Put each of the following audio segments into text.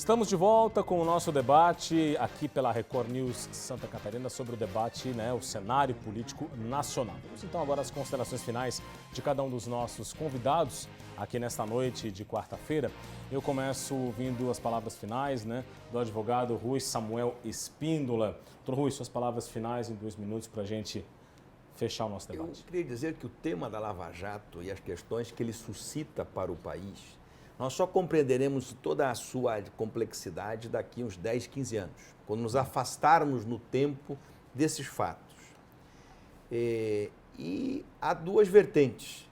Estamos de volta com o nosso debate aqui pela Record News Santa Catarina sobre o debate, o cenário político nacional. Vamos então agora às considerações finais de cada um dos nossos convidados aqui nesta noite de quarta-feira. Eu começo ouvindo as palavras finais do advogado Rui Samuel Espíndola. Doutor Rui, suas palavras finais em 2 minutos para a gente fechar o nosso debate. Eu queria dizer que o tema da Lava Jato e as questões que ele suscita para o país, nós só compreenderemos toda a sua complexidade daqui a uns 10, 15 anos, quando nos afastarmos no tempo desses fatos. E há duas vertentes.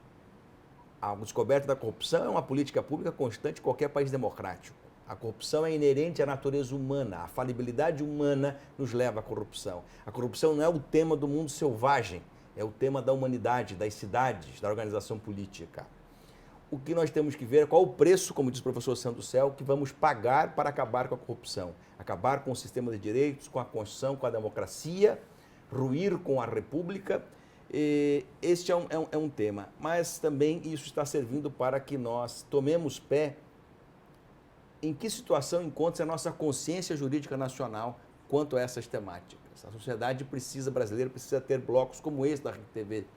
A descoberta da corrupção é uma política pública constante em qualquer país democrático. A corrupção é inerente à natureza humana, a falibilidade humana nos leva à corrupção. A corrupção não é o tema do mundo selvagem, é o tema da humanidade, das cidades, da organização política. O que nós temos que ver é qual o preço, como diz o professor Santos Céu, que vamos pagar para acabar com a corrupção, acabar com o sistema de direitos, com a Constituição, com a democracia, ruir com a República. Este é um tema, mas também isso está servindo para que nós tomemos pé em que situação encontra-se a nossa consciência jurídica nacional quanto a essas temáticas. A sociedade brasileira precisa ter blocos como esse da RTV,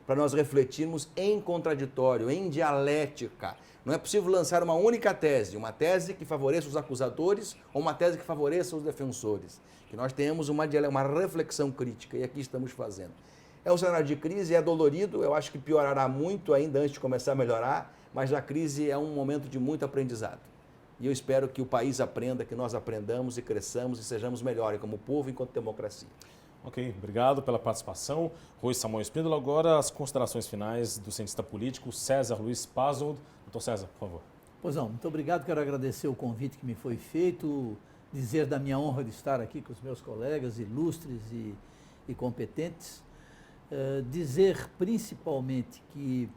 para nós refletirmos em contraditório, em dialética. Não é possível lançar uma única tese, uma tese que favoreça os acusadores ou uma tese que favoreça os defensores. Que nós tenhamos uma reflexão crítica, e aqui estamos fazendo. É um cenário de crise, é dolorido, eu acho que piorará muito ainda antes de começar a melhorar, mas a crise é um momento de muito aprendizado. E eu espero que o país aprenda, que nós aprendamos e cresçamos e sejamos melhores como povo enquanto democracia. Ok, obrigado pela participação. Rui Samuel Espíndola. Agora as considerações finais do cientista político César Luiz Pazold. Doutor César, por favor. Pois não, muito obrigado. Quero agradecer o convite que me foi feito, dizer da minha honra de estar aqui com os meus colegas ilustres e competentes. Dizer principalmente que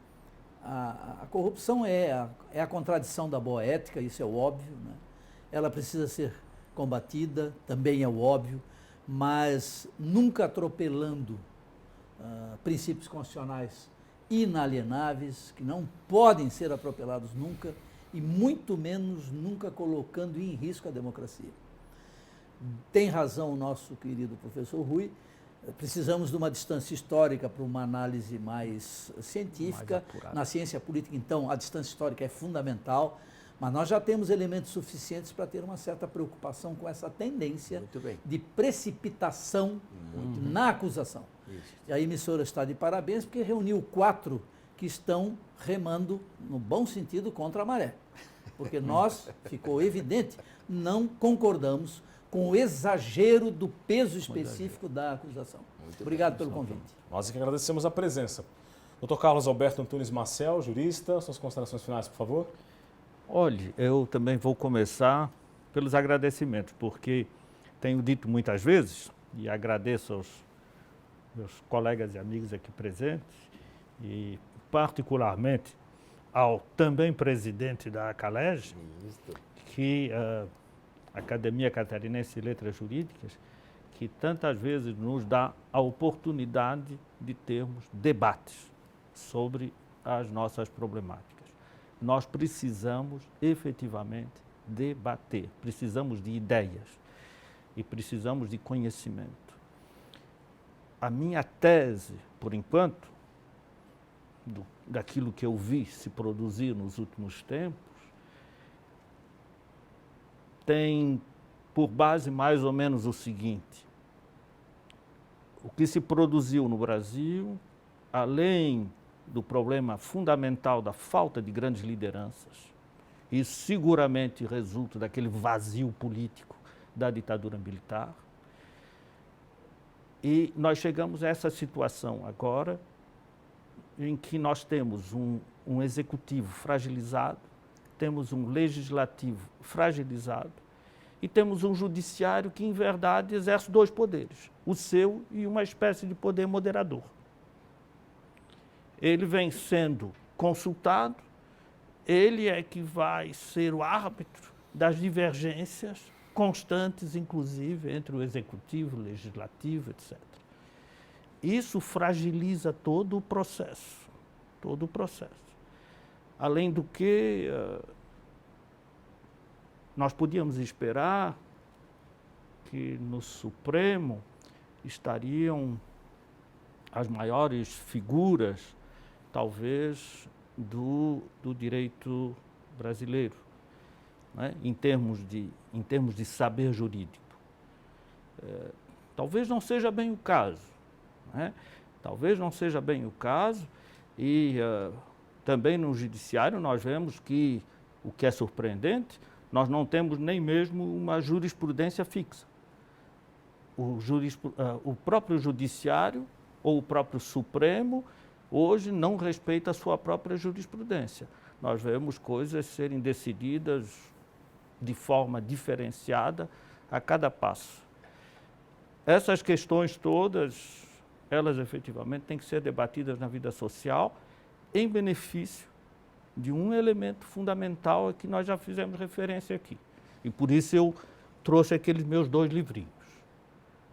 a corrupção é a contradição da boa ética, isso é o óbvio, né? Ela precisa ser combatida, também é o óbvio, mas nunca atropelando princípios constitucionais inalienáveis, que não podem ser atropelados nunca, e muito menos nunca colocando em risco a democracia. Tem razão o nosso querido professor Rui, precisamos de uma distância histórica para uma análise mais científica. Na ciência política, então, a distância histórica é fundamental, mas nós já temos elementos suficientes para ter uma certa preocupação com essa tendência de precipitação na acusação. Isso. E a emissora está de parabéns porque reuniu 4 que estão remando, no bom sentido, contra a maré. Porque nós, ficou evidente, não concordamos com o exagero do peso específico da acusação. Obrigado pelo convite. Nós é que agradecemos a presença. Dr. Carlos Alberto Antunes Marcel, jurista, suas considerações finais, por favor. Olhe, eu também vou começar pelos agradecimentos, porque tenho dito muitas vezes, e agradeço aos meus colegas e amigos aqui presentes, e particularmente ao também presidente da ACALEG, que Academia Catarinense de Letras Jurídicas, que tantas vezes nos dá a oportunidade de termos debates sobre as nossas problemáticas. Nós precisamos efetivamente debater, precisamos de ideias e precisamos de conhecimento. A minha tese, por enquanto, daquilo que eu vi se produzir nos últimos tempos, tem por base mais ou menos o seguinte: o que se produziu no Brasil, além do problema fundamental da falta de grandes lideranças, isso seguramente resulta daquele vazio político da ditadura militar, e nós chegamos a essa situação agora em que nós temos um executivo fragilizado, temos um legislativo fragilizado e temos um judiciário que, em verdade, exerce 2 poderes, o seu e uma espécie de poder moderador. Ele vem sendo consultado, ele é que vai ser o árbitro das divergências constantes, inclusive, entre o executivo, o legislativo, etc. Isso fragiliza todo o processo, Além do que, nós podíamos esperar que no Supremo estariam as maiores figuras, talvez, do direito brasileiro, né? em termos de saber jurídico. Talvez não seja bem o caso, né? Talvez não seja bem o caso, e também no judiciário nós vemos que, o que é surpreendente, nós não temos nem mesmo uma jurisprudência fixa. O próprio judiciário ou o próprio Supremo hoje não respeita a sua própria jurisprudência. Nós vemos coisas serem decididas de forma diferenciada a cada passo. Essas questões todas, elas efetivamente têm que ser debatidas na vida social em benefício de um elemento fundamental a que nós já fizemos referência aqui. E por isso eu trouxe aqueles meus 2 livrinhos.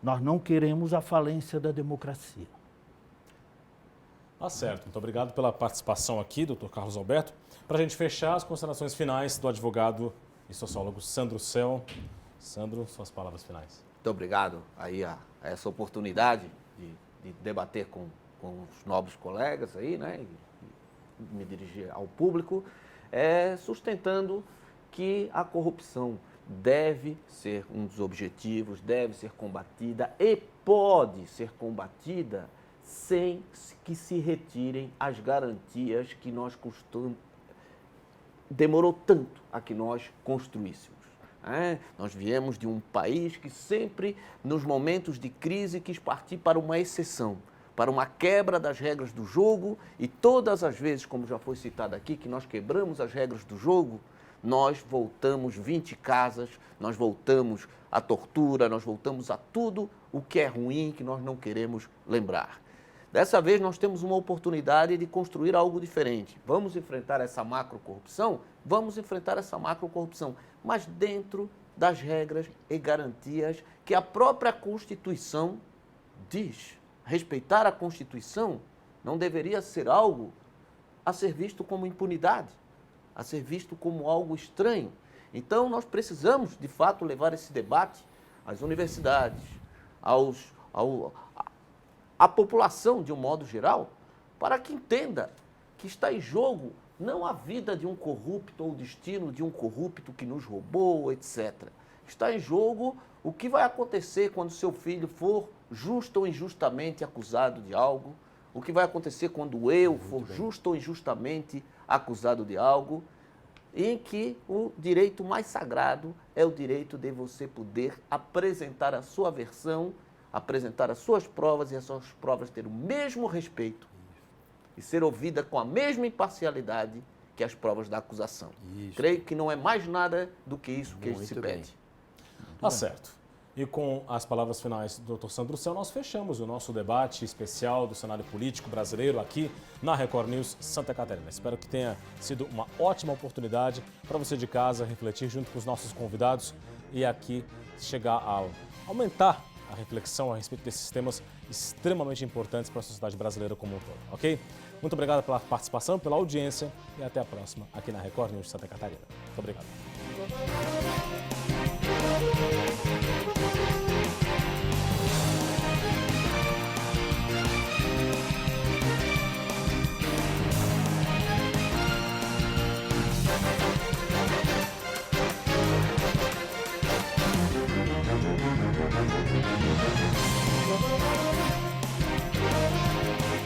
Nós não queremos a falência da democracia. Tá certo. Muito obrigado pela participação aqui, doutor Carlos Alberto. Para a gente fechar, as considerações finais do advogado e sociólogo Sandro Cel. Sandro, suas palavras finais. Muito obrigado aí a essa oportunidade de debater com os nobres colegas aí, né? E me dirigir ao público, sustentando que a corrupção deve ser um dos objetivos, deve ser combatida e pode ser combatida sem que se retirem as garantias que nós demorou tanto a que nós construíssemos. Nós viemos de um país que sempre, nos momentos de crise, quis partir para uma exceção, para uma quebra das regras do jogo, e todas as vezes, como já foi citado aqui, que nós quebramos as regras do jogo, nós voltamos 20 casas, nós voltamos à tortura, nós voltamos a tudo o que é ruim, que nós não queremos lembrar. Dessa vez nós temos uma oportunidade de construir algo diferente. Vamos enfrentar essa macrocorrupção? Vamos enfrentar essa macrocorrupção, mas dentro das regras e garantias que a própria Constituição diz. Respeitar a Constituição não deveria ser algo a ser visto como impunidade, a ser visto como algo estranho. Então nós precisamos, de fato, levar esse debate às universidades, à população de um modo geral, para que entenda que está em jogo não a vida de um corrupto ou o destino de um corrupto que nos roubou, etc. Está em jogo o que vai acontecer quando seu filho for justo ou injustamente acusado de algo, o que vai acontecer quando eu for justo ou injustamente acusado de algo, em que o direito mais sagrado é o direito de você poder apresentar a sua versão, apresentar as suas provas, e as suas provas ter o mesmo respeito e ser ouvida com a mesma imparcialidade que as provas da acusação. Isso. Creio que não é mais nada do que isso que se pede. Tá certo. E com as palavras finais do Dr. Sandro Cel, nós fechamos o nosso debate especial do cenário político brasileiro aqui na Record News Santa Catarina. Espero que tenha sido uma ótima oportunidade para você de casa refletir junto com os nossos convidados e aqui chegar a aumentar a reflexão a respeito desses temas extremamente importantes para a sociedade brasileira como um todo, ok? Muito obrigado pela participação, pela audiência e até a próxima aqui na Record News Santa Catarina. Muito obrigado.